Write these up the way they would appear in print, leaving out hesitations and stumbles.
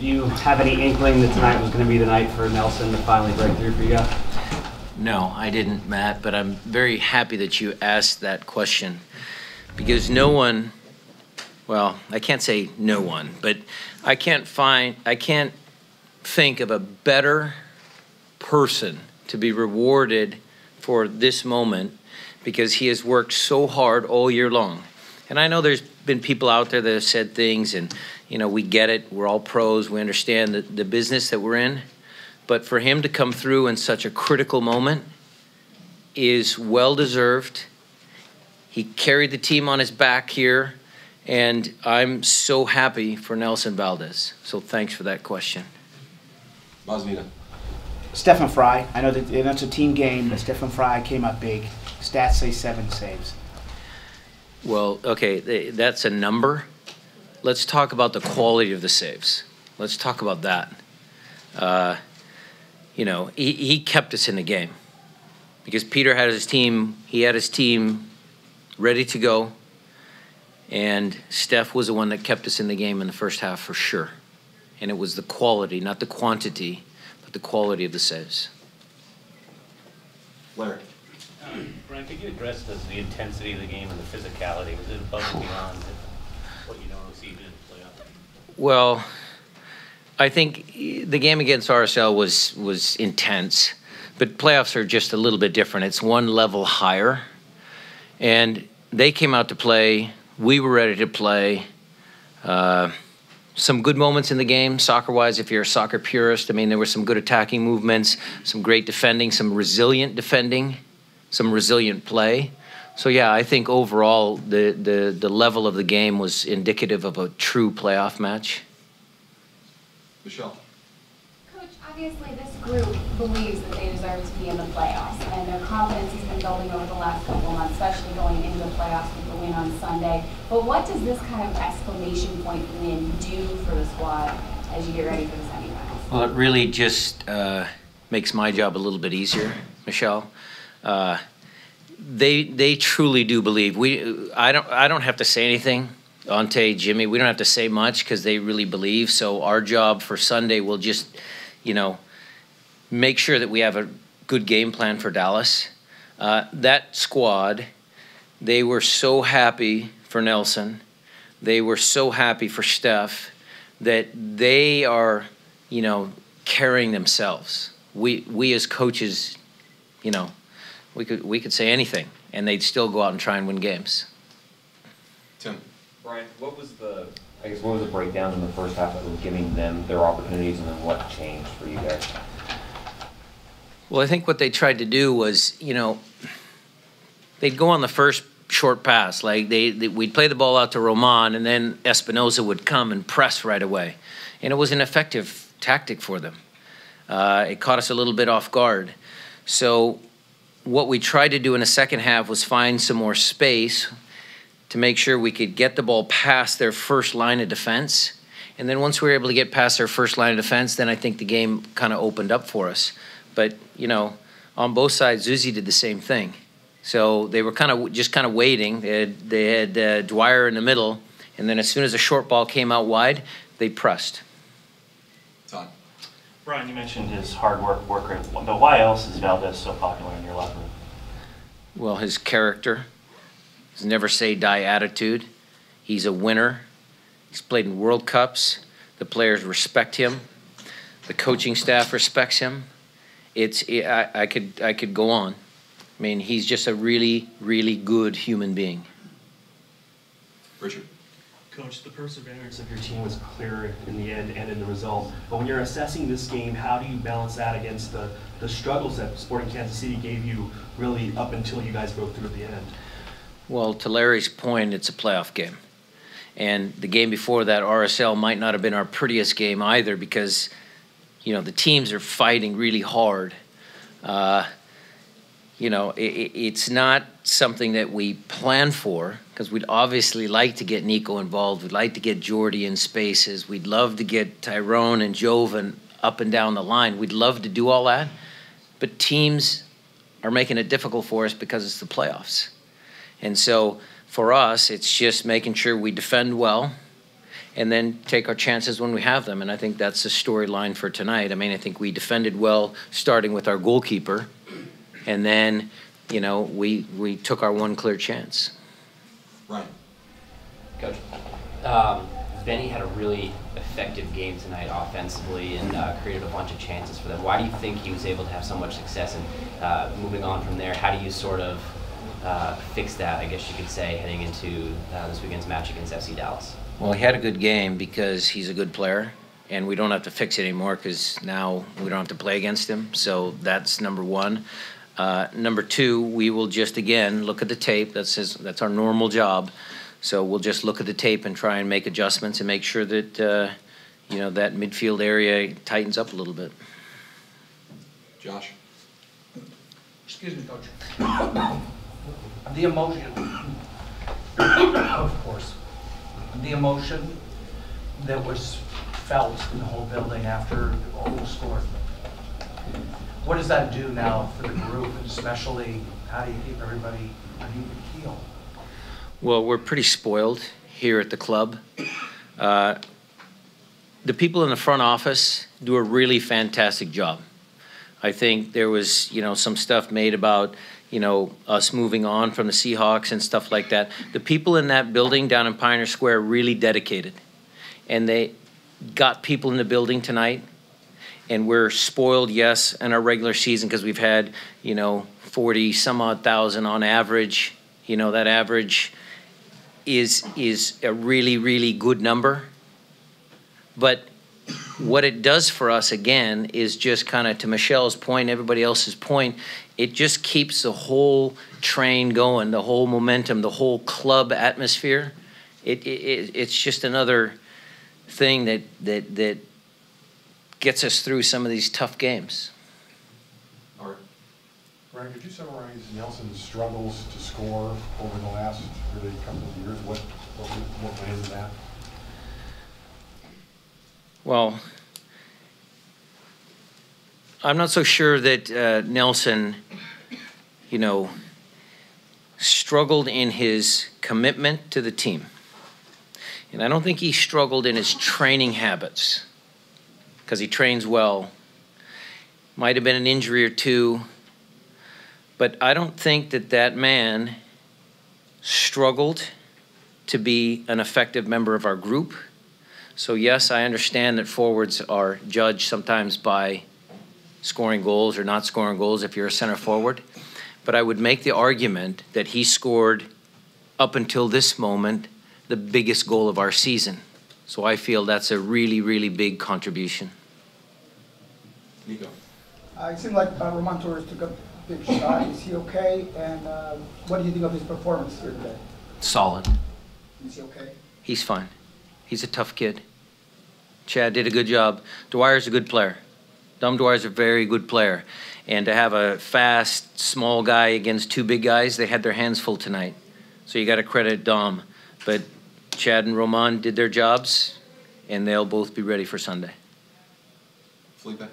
you have any inkling that tonight was going to be the night for Nelson to finally break through for you guys? No, I didn't, Matt, but I'm very happy that you asked that question because no one, well, I can't say no one, but I can't think of a better person to be rewarded for this moment because he has worked so hard all year long. And I know there's been people out there that have said things and, you know, we get it. We're all pros. We understand the business that we're in. But for him to come through in such a critical moment is well-deserved. He carried the team on his back here, and I'm so happy for Nelson Valdez. So thanks for that question. Bosnina. Stefan Frei, I know that it's a team game, but Stefan Frei came up big. Stats say 7 saves. Well, okay, that's a number. Let's talk about the quality of the saves. Let's talk about that. You know, he kept us in the game because Peter had his team, he had his team ready to go, and Steph was the one that kept us in the game in the first half for sure. And it was the quality, not the quantity, but the quality of the saves. Larry. Brian, could you address the intensity of the game and the physicality? Was it above and beyond what you normally see in the playoffs? Well, I think the game against RSL was intense, but playoffs are just a little bit different. It's one level higher, and they came out to play. We were ready to play. Some good moments in the game, soccer-wise, if you're a soccer purist. I mean, there were some good attacking movements, some great defending, some resilient defending, some resilient play. So, yeah, I think overall the level of the game was indicative of a true playoff match. Michelle. Coach, obviously this group believes that they deserve to be in the playoffs, and their confidence has been building over the last couple of months, especially going into the playoffs with the win on Sunday. But what does this kind of exclamation point win do for the squad as you get ready for the semifinals? Well, it really just makes my job a little bit easier, Michelle. They truly do believe. I don't have to say anything. Ante, Jimmy, we don't have to say much because they really believe. So our job for Sunday will just, you know, make sure that we have a good game plan for Dallas. That squad, they were so happy for Nelson. They were so happy for Steph that they are, you know, carrying themselves. We as coaches, you know, we could say anything and they'd still go out and try and win games. Tim. Brian, what was the breakdown in the first half that was giving them their opportunities, and then what changed for you guys? Well, I think what they tried to do was, you know, they'd go on the first short pass. Like we'd play the ball out to Roman, and then Espinoza would come and press right away. And it was an effective tactic for them. It caught us a little bit off guard. So what we tried to do in the second half was find some more space to make sure we could get the ball past their first line of defense. And then once we were able to get past their first line of defense, then I think the game kind of opened up for us. But, you know, on both sides, Zuzi did the same thing. So they were just kind of waiting. They had Dwyer in the middle, and then as soon as a short ball came out wide, they pressed. Todd. Brian, you mentioned his hard work rate, but why else is Valdez so popular in your locker room? Well, his character, his never say die attitude. He's a winner. He's played in World Cups. The players respect him. The coaching staff respects him. I could go on. I mean, he's just a really, really good human being. Richard. Coach, the perseverance of your team was clear in the end and in the result. But when you're assessing this game, how do you balance that against the struggles that Sporting Kansas City gave you really up until you guys broke through at the end? Well, to Larry's point, it's a playoff game. And the game before that, RSL, might not have been our prettiest game either because, you know, the teams are fighting really hard. You know, it's not something that we plan for because we'd obviously like to get Nico involved. We'd like to get Jordy in spaces. We'd love to get Tyrone and Jovan up and down the line. We'd love to do all that. But teams are making it difficult for us because it's the playoffs. And so for us, it's just making sure we defend well and then take our chances when we have them. And I think that's the storyline for tonight. I mean, I think we defended well, starting with our goalkeeper, and then, you know, we took our one clear chance. Ryan. Coach, Benny had a really effective game tonight offensively and created a bunch of chances for them. Why do you think he was able to have so much success? And moving on from there, how do you sort of fix that, I guess you could say, heading into this weekend's match against FC Dallas? Well, he had a good game because he's a good player, and we don't have to fix it anymore because now we don't have to play against him. So that's number one. Number two, we will just, again, look at the tape. That's our normal job. So we'll just look at the tape and try and make adjustments and make sure that, you know, that midfield area tightens up a little bit. Josh. Excuse me, Coach. The emotion, of course, the emotion that was felt in the whole building after the goal scored. What does that do now for the group, and especially how do you keep everybody on even keel? Well, we're pretty spoiled here at the club. The people in the front office do a really fantastic job. I think there was, you know, some stuff made about, you know, us moving on from the Seahawks and stuff like that. The people in that building down in Pioneer Square are really dedicated. And they got people in the building tonight. And we're spoiled, yes, in our regular season because we've had, you know, 40 some odd thousand on average. You know, that average is a really, really good number. But what it does for us, again, is just kind of, to Michelle's point, everybody else's point, it just keeps the whole train going, the whole momentum, the whole club atmosphere. It's just another thing that gets us through some of these tough games. All right. Ryan, could you summarize Nelson's struggles to score over the last really couple of years? What went into that? Well, I'm not so sure that Nelson, you know, struggled in his commitment to the team. And I don't think he struggled in his training habits because he trains well. Might have been an injury or two. But I don't think that that man struggled to be an effective member of our group. So yes, I understand that forwards are judged sometimes by scoring goals or not scoring goals if you're a center forward. But I would make the argument that he scored, up until this moment, the biggest goal of our season. So I feel that's a really, really big contribution. Nico. It seemed like Roman Torres took a big shot. Is he okay? And what do you think of his performance here today? Solid. Is he okay? He's fine. He's a tough kid. Chad did a good job. Dwyer's a good player. Dom Dwyer's a very good player. And to have a fast, small guy against two big guys, they had their hands full tonight. So you got to credit Dom. But Chad and Roman did their jobs, and they'll both be ready for Sunday. Felipe.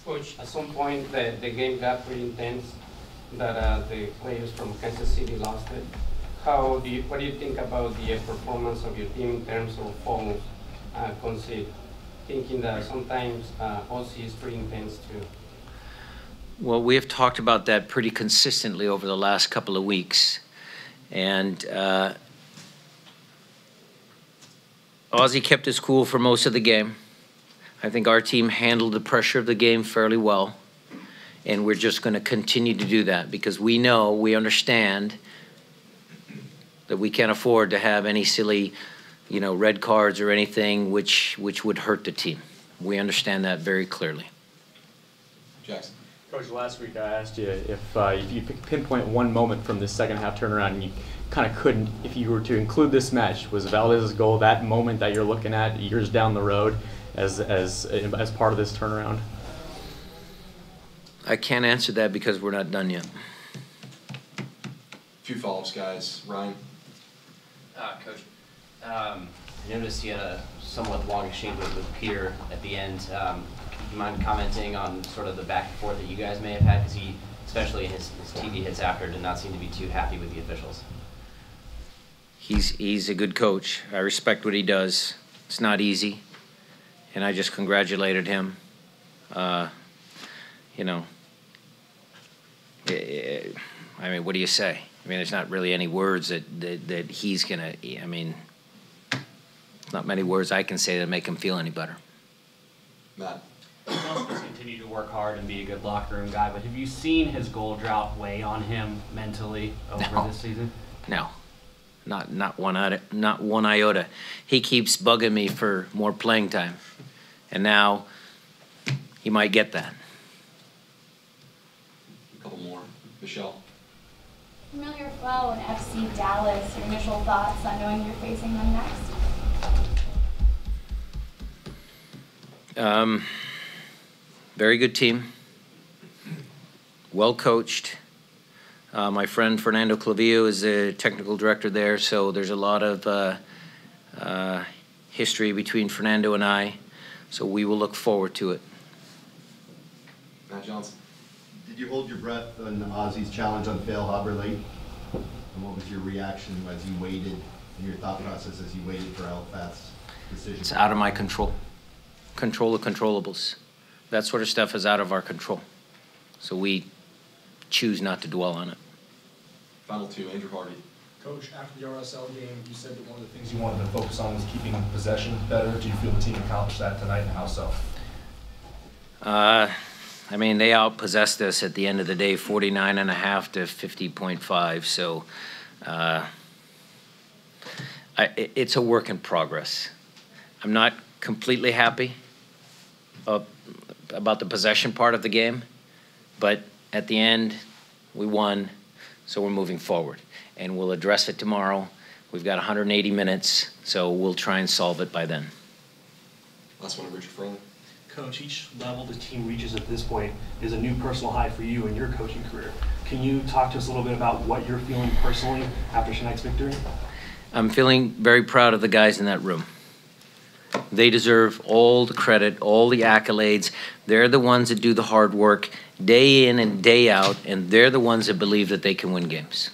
Coach, at some point the game got pretty intense, that the players from Kansas City lost it. What do you think about the performance of your team in terms of fouls conceded? Thinking that sometimes Aussie is pretty intense too. Well, we have talked about that pretty consistently over the last couple of weeks. And Aussie kept his cool for most of the game. I think our team handled the pressure of the game fairly well. And we're just going to continue to do that because we know, we understand that we can't afford to have any silly, you know, red cards or anything which would hurt the team. We understand that very clearly. Jackson. Coach, last week I asked you if you could pinpoint one moment from this second half turnaround, and you kind of couldn't. If you were to include this match, was Valdez's goal that moment that you're looking at years down the road as part of this turnaround? I can't answer that because we're not done yet. A few follow-ups, guys. Ryan. Coach, I noticed you had a somewhat long exchange with Peter at the end. Do you mind commenting on sort of the back and forth that you guys may have had? Because he, especially in his TV hits after, did not seem to be too happy with the officials. He's a good coach. I respect what he does. It's not easy, and I just congratulated him. You know, I mean, what do you say? I mean, there's not really any words that he's gonna, I mean, not many words I can say that make him feel any better. Matt. He'll just continue to work hard and be a good locker room guy, but have you seen his goal drought weigh on him mentally over this season? No, not one iota. He keeps bugging me for more playing time, and now he might get that. A couple more. Michelle. Familiar foe in FC Dallas. Your initial thoughts on knowing you're facing them next? Very good team, well coached. My friend Fernando Clavillo is the technical director there, so there's a lot of history between Fernando and I, so we will look forward to it. Matt Johnson. Did you hold your breath on Ozzy's challenge on Phil Haberle? And what was your reaction as you waited, and your thought process as you waited for Elfat's decision? It's out of my control. Control the controllables. That sort of stuff is out of our control. So we choose not to dwell on it. Final two, Andrew Hardy. Coach, after the RSL game, you said that one of the things you wanted to focus on was keeping possession better. Do you feel the team accomplished that tonight, and how so? I mean, they outpossessed us at the end of the day, 49.5 to 50.5. So it's a work in progress. I'm not completely happy about the possession part of the game, but at the end, we won, so we're moving forward. And we'll address it tomorrow. We've got 180 minutes, so we'll try and solve it by then. Last one, Richard Furlan. Coach, each level the team reaches at this point is a new personal high for you in your coaching career. Can you talk to us a little bit about what you're feeling personally after tonight's victory? I'm feeling very proud of the guys in that room. They deserve all the credit, all the accolades. They're the ones that do the hard work day in and day out, and they're the ones that believe that they can win games.